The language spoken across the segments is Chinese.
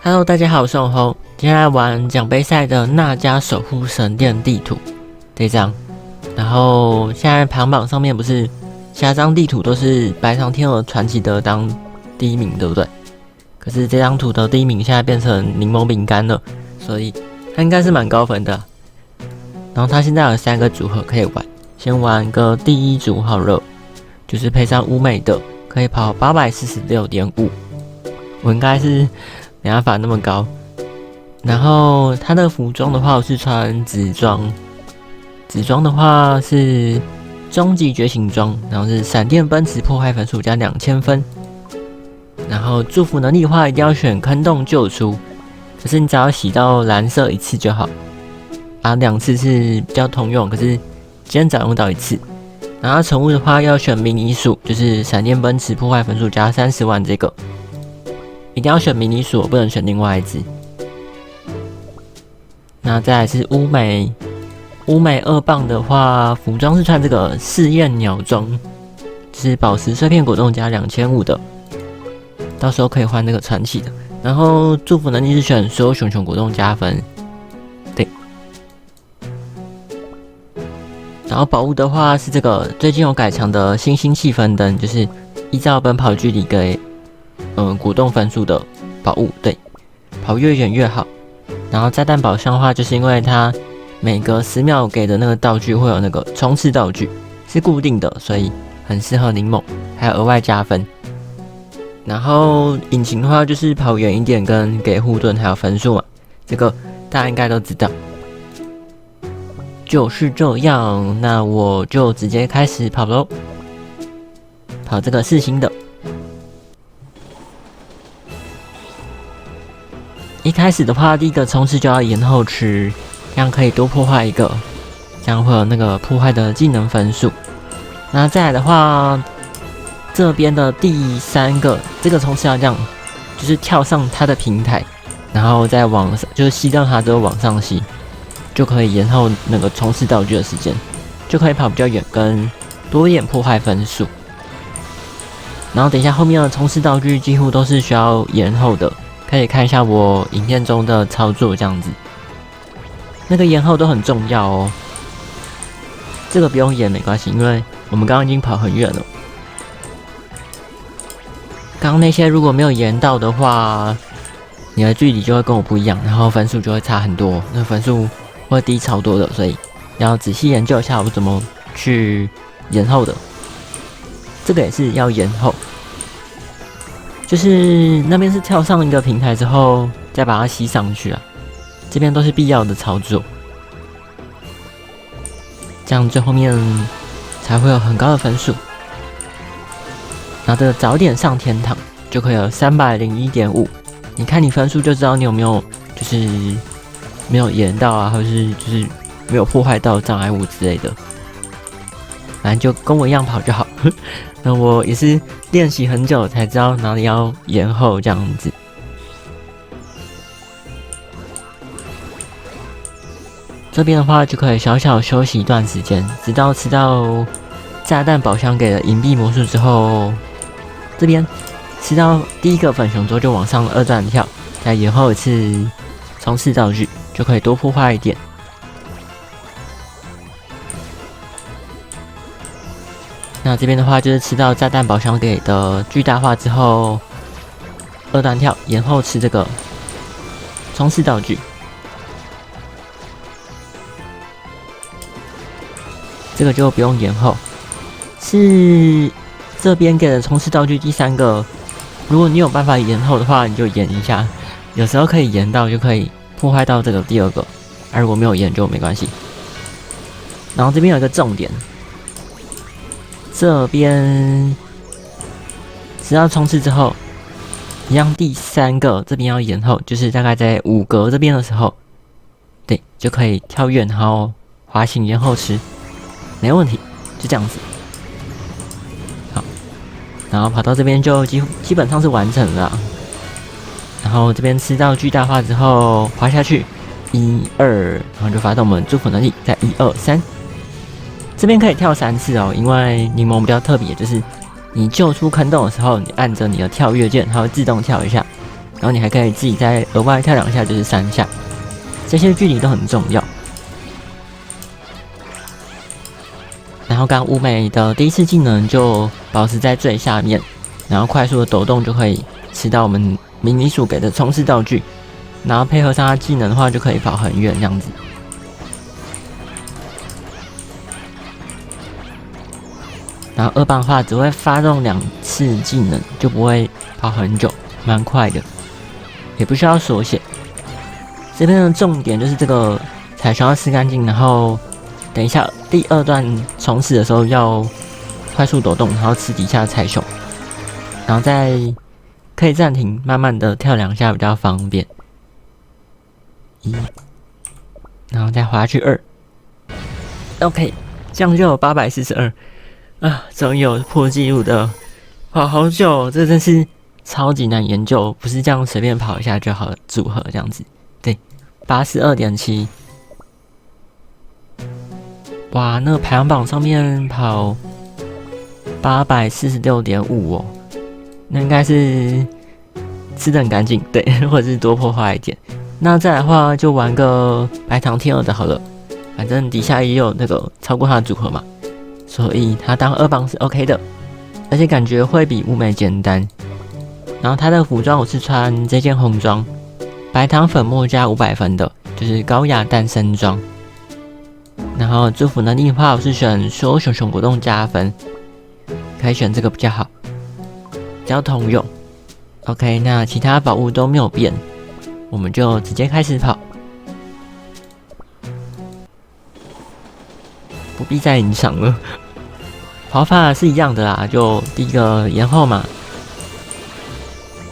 Hello， 大家好，我是永红，今天来玩奖杯赛的娜迦守护神殿地图这张。然后现在排行榜上面不是下张地图都是白长天鹅传奇的当第一名，对不对？可是这张图的第一名现在变成柠檬饼干了，所以它应该是蛮高分的。然后它现在有3个组合可以玩，先玩个第一组好了，就是配上乌美的，可以跑 846.5， 我应该是没办法那么高。然后他的服装的话，我是穿紫装，紫装的话是终极觉醒装，然后是闪电奔驰破坏分数加2000分。然后祝福能力的话，一定要选坑洞救出，可是你只要洗到蓝色1次就好啊，2次是比较通用，可是今天只用到1次。然后宠物的话要选迷你鼠，就是闪电奔驰破坏分数加30万这个。一定要选迷你鼠，不能选另外一只。那再来是乌美2棒的话，服装是穿这个试验鸟装，就是宝石碎片果冻加2500的，到时候可以换那个传奇的。然后祝福能力是选所有熊熊果冻加分，对。然后宝物的话是这个最近有改强的星星气氛灯，就是依照奔跑距离给果冻分数的宝物，对，跑越远越好。然后炸弹宝箱的话，就是因为它每隔10秒给的那个道具会有那个冲刺道具，是固定的，所以很适合柠檬，还有额外加分。然后引擎的话，就是跑远一点跟给护盾还有分数嘛，这个大家应该都知道。就是这样，那我就直接开始跑咯，跑这个4星的。一开始的话，第一个冲刺就要延后吃，这样可以多破坏一个，这样会有那个破坏的技能分数。那再来的话，这边的第3个，这个冲刺要这样，就是跳上它的平台，然后再往上，就是吸掉它之后往上吸，就可以延后那个冲刺道具的时间，就可以跑比较远，跟多一点破坏分数。然后等一下后面的冲刺道具几乎都是需要延后的。可以看一下我影片中的操作，这样子，那个延后都很重要哦。这个不用延没关系，因为我们刚刚已经跑很远了。刚刚那些如果没有延到的话，你的距离就会跟我不一样，然后分数就会差很多，那分数会低超多的，所以要仔细研究一下我怎么去延后的。这个也是要延后。就是那边是跳上一个平台之后，再把它吸上去啊，这边都是必要的操作，这样最后面才会有很高的分数。然后这个早点上天堂就可以有301.5，你看你分数就知道你有没有就是没有延到啊，或者是就是没有破坏到障碍物之类的，反正就跟我一样跑就好。那我也是练习很久才知道哪里要延后这样子。这边的话就可以小小休息一段时间，直到吃到炸弹宝箱给的银币魔术之后，这边吃到第1个粉熊之后就往上2段跳，再延后1次冲刺道具，就可以多破坏一点。那这边的话就是吃到炸弹宝箱给的巨大化之后，2段跳，延后吃这个冲刺道具。这个就不用延后，是这边给的冲刺道具第3个。如果你有办法延后的话，你就延一下，有时候可以延到就可以破坏到这个第2个，如果没有延就没关系。然后这边有一个重点。这边只要冲刺之后，一样第3个这边要延后，就是大概在5格这边的时候，对，就可以跳远，然后滑行延后吃，没问题，就这样子。好，然后跑到这边就基本上是完成了。然后这边吃到巨大化之后滑下去，1、2，然后就发动我们祝福能力，在1、2、3。这边可以跳3次哦，因为柠檬比较特别，就是你救出坑洞的时候，你按着你的跳跃键，它会自动跳一下，然后你还可以自己再额外跳2下，就是3下，这些距离都很重要。然后刚乌美的第一次技能就保持在最下面，然后快速的抖动就可以吃到我们迷你鼠给的冲刺道具，然后配合上它技能的话就可以跑很远这样子。然后2棒的话只会发动2次技能，就不会跑很久，蛮快的，也不需要缩写。这边的重点就是这个彩熊要吃干净，然后等一下第2段冲刺的时候要快速抖动，然后吃底下的彩熊，然后再可以暂停，慢慢的跳2下比较方便。1，然后再滑去2。OK， 这样就有842啊！终于有破纪录的，跑好久，这真是超级难研究，不是这样随便跑一下就好了，组合这样子。对，82.7。哇，那个排行榜上面跑846.5哦，那应该是吃得很干净，对，或者是多破坏一点。那再来的话，就玩个白糖天鹅的好了，反正底下也有那个超过它的组合嘛，所以它当2棒是 OK 的，而且感觉会比乌美简单。然后它的服装我是穿这件红装，白糖粉末加500分的，就是高雅单身装。然后祝福能力的话，我是选所有熊熊果冻加分，可以选这个比较好，比较通用。OK， 那其他宝物都没有变，我们就直接开始跑，不必再影响了。跑法是一样的啦，就第一个延后嘛，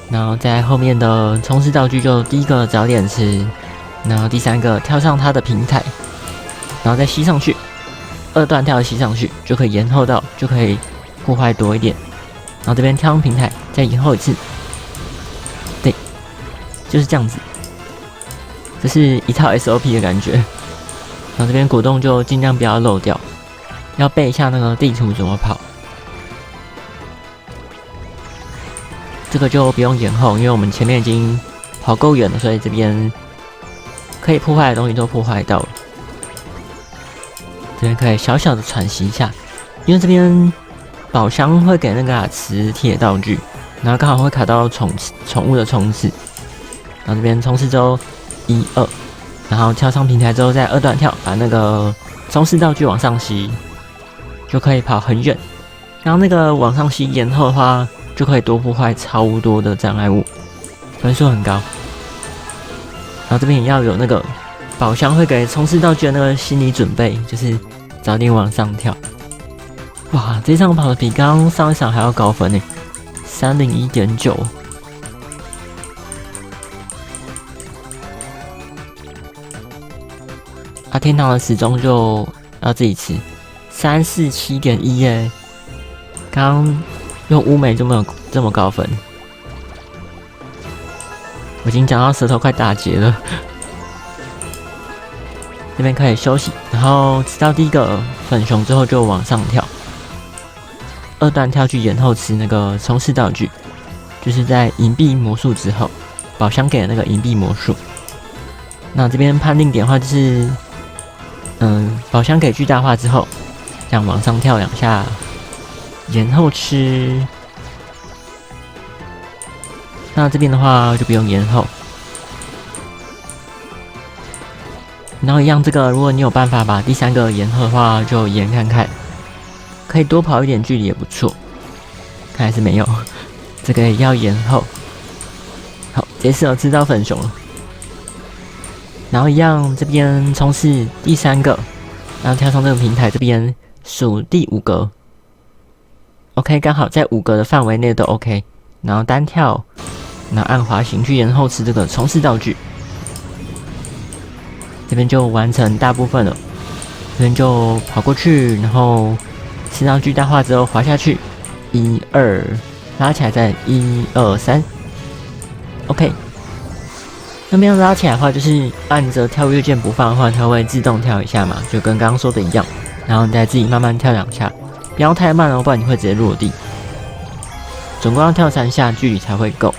然后在后面的冲刺道具就第一个早点吃，然后第3个跳上它的平台，然后再吸上去，2段跳吸上去就可以延后到，就可以破坏多一点。然后这边跳上平台，再延后1次，对，就是这样子，这是一套 SOP 的感觉。然后这边果冻就尽量不要漏掉，要背一下那个地图怎么跑。这个就不用延后，因为我们前面已经跑够远了，所以这边可以破坏的东西都破坏到了。这边可以小小的喘息一下，因为这边宝箱会给那个磁铁道具，然后刚好会卡到宠物的冲刺。然后这边冲刺之后1、2，然后跳上平台之后再2段跳，把那个冲刺道具往上吸，就可以跑很远。然后那个往上吸延后的话，就可以多破坏超多的障碍物，分数很高。然后这边也要有那个宝箱会给冲刺道具的那个心理准备，就是早点往上跳。哇，这场跑的比刚刚上一场还要高分呢，301.9。天堂的时钟就要自己吃，347.1耶。刚刚用乌梅就没有这么高分，我已经讲到舌头快打结了。这边可以休息，然后吃到第一个粉熊之后就往上跳，2段跳去延后吃那个冲刺道具，就是在银币魔术之后，宝箱给的那个银币魔术。那这边判定点的话就是，宝箱给巨大化之后，这样往上跳2下，延后吃。那这边的话就不用延后。然后一样，这个如果你有办法把第3个延后的话，就延看看，可以多跑一点距离也不错。看来是没有，这个也要延后。好，这次有吃到粉熊了。然后一样，这边冲刺第3个，然后跳上这个平台，这边数第5格。OK， 刚好在5格的范围内都 OK。然后单跳，然后按滑行去延后吃这个冲刺道具。这边就完成大部分了，这边就跑过去，然后吃到巨大化之后滑下去，1、2，拉起来再1、2、3 ，OK。那边拉起来的话，就是按着跳跃键不放的话，它会自动跳一下嘛，就跟刚刚说的一样。然后你再自己慢慢跳2下，不要太慢哦，不然你会直接落地。总共要跳3下，距离才会够。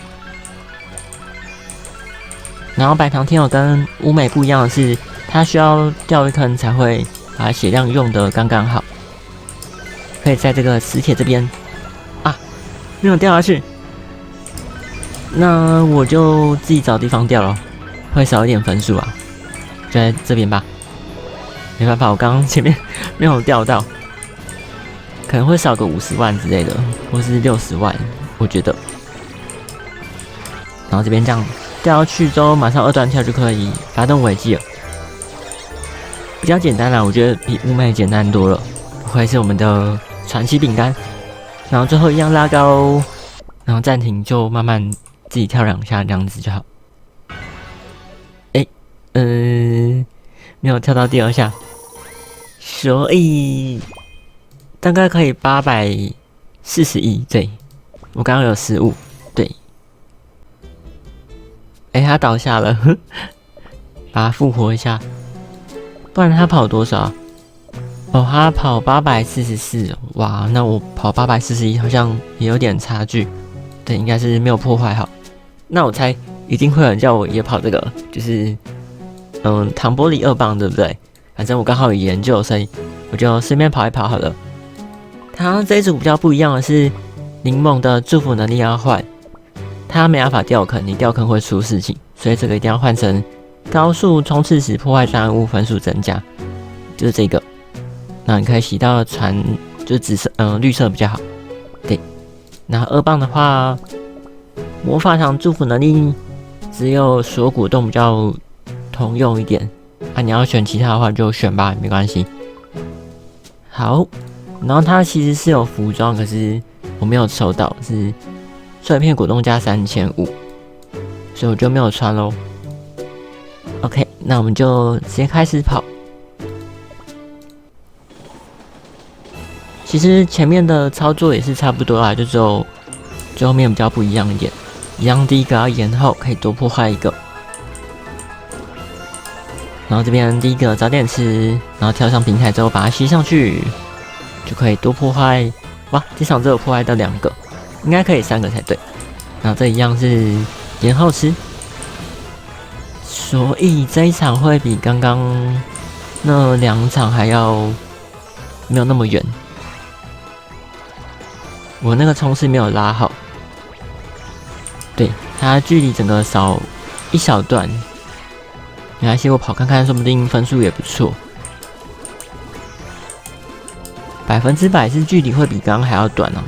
然后白糖天鹅跟乌美不一样的是，它需要掉一坑才会把血量用得刚刚好。可以在这个磁铁这边啊，没有掉下去，那我就自己找地方掉了，会少一点分数啊，就在这边吧。没办法，我刚刚前面没有掉到，可能会少个50万之类的，或是60万，我觉得。然后这边这样掉下去之后，马上2段跳就可以发动尾技了，比较简单啦，我觉得比乌美简单多了，不愧是我们的传奇饼干。然后最后一样拉高，然后暂停就慢慢自己跳2下，这样子就好。没有跳到第2下，所以大概可以841。对，我刚刚有失误。对，他倒下了，把他复活一下。不然他跑多少？哦，他跑844。哇，那我跑841好像也有点差距。对，应该是没有破坏好。那我猜一定会有人叫我也跑这个，就是糖玻璃2棒，对不对？反正我刚好有研究，所以我就顺便跑一跑好了。它这一组比较不一样的是，柠檬的祝福能力要换，它没办法掉坑，你掉坑会出事情，所以这个一定要换成高速冲刺时破坏障碍物分数增加，就是这个。那你可以洗到船，就是绿色比较好。对，然后2棒的话，魔法场祝福能力只有锁骨洞比较通用一点，你要选其他的话就选吧，没关系。好，然后它其实是有服装，可是我没有抽到，是碎片果冻加3500，所以我就没有穿咯。OK， 那我们就直接开始跑。其实前面的操作也是差不多啦，就只有最后面比较不一样一点。一样，第一个要延后，可以多破坏1个。然后这边第一个早点吃，然后跳上平台之后把它吸上去，就可以多破坏。哇，这场只有破坏到2个，应该可以3个才对。然后这一样是延后吃，所以这一场会比刚刚那2场还要没有那么远。我那个冲刺没有拉好，对，它距离整个少一小段。没关系，我跑看看，说不定分数也不错。100%是距离会比刚刚还要短哦。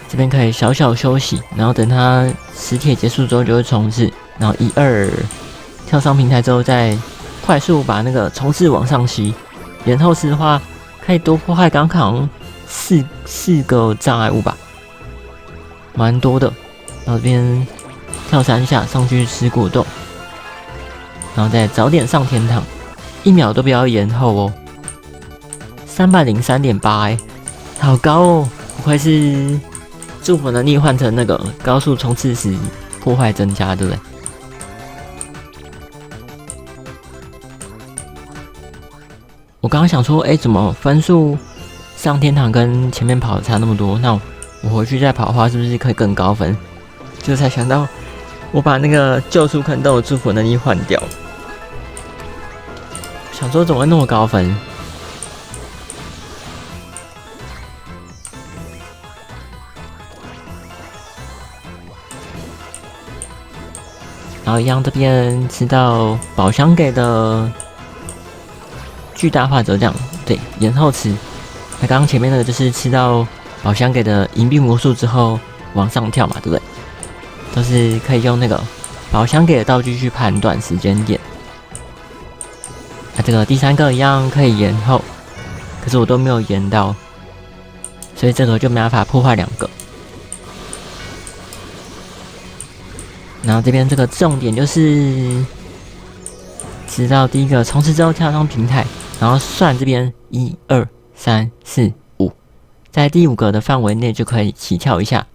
这边可以小小休息，然后等它磁铁结束之后就会冲刺，然后1、2跳上平台之后再快速把那个冲刺往上吸。延后吃的话，可以多破坏刚刚好像四个障碍物吧，蛮多的。然后这边跳3下上去吃果冻，然后再早点上天堂，1秒都不要延后哦。303.8，好高哦！不愧是祝福能力换成那个高速冲刺时破坏增加，对不对？我刚刚想说，怎么分数上天堂跟前面跑的差那么多？那我回去再跑的话，是不是可以更高分？就才想到，我把那个救出坑洞的祝福能力换掉，想说怎么会那么高分？然后一样这边吃到宝箱给的巨大化折将，对，延后吃。那刚刚前面那个就是吃到宝箱给的银币魔术之后往上跳嘛，对不对？都是可以用那个宝箱给的道具去判断时间点。这个第3个一样可以延后，可是我都没有延到，所以这个就没办法破坏2个。然后这边这个重点就是直到第1个冲刺之后跳上平台，然后算这边1、2、3、4、5，在第5个的范围内就可以起跳一下，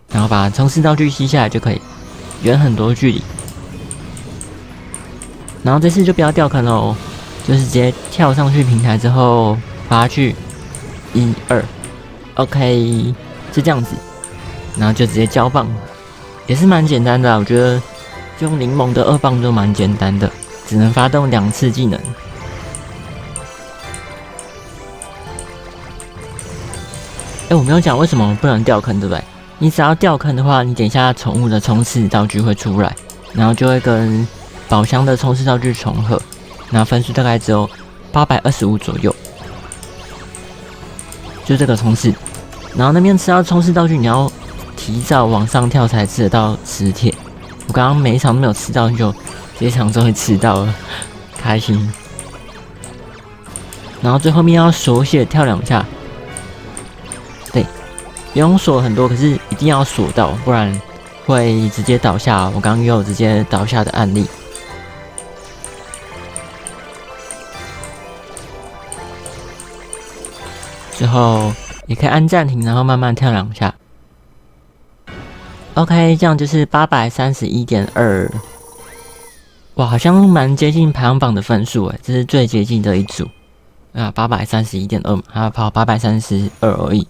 然后把冲刺道具吸下来就可以远很多距离。然后这次就不要掉坑喽，就是直接跳上去平台之后发去1、2 ，OK， 是这样子，然后就直接交棒。也是蛮简单的我觉得用柠檬的2棒就蛮简单的，只能发动2次技能。我没有讲为什么不能掉坑，对不对？你只要掉坑的话，你等一下宠物的冲刺道具会出来，然后就会跟宝箱的冲刺道具重合，然后分数大概只有825左右，就这个冲刺。然后那边吃到冲刺道具，你要提早往上跳才吃得到磁铁。我刚刚每一场都没有吃到，就这一场终于吃到了，开心。然后最后面要锁血跳2下，对，不用锁很多，可是一定要锁到，不然会直接倒下。我刚刚也有直接倒下的案例。之后也可以按暂停，然后慢慢跳2下。OK， 这样就是 831.2， 哇，好像蛮接近排行榜的分数这是最接近的一组啊，831.2，他跑832而已，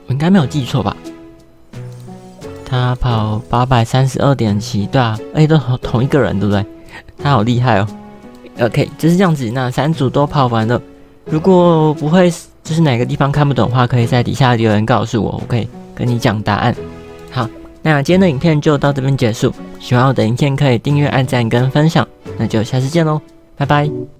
我应该没有记错吧？他跑832.7，对啊，都同一个人，对不对？他好厉害哦。OK， 就是这样子，那3组都跑完了。如果不会就是哪个地方看不懂的话，可以在底下留言告诉我，我可以跟你讲答案。好，那今天的影片就到这边结束。喜欢我的影片可以订阅、按赞跟分享，那就下次见喽，拜拜。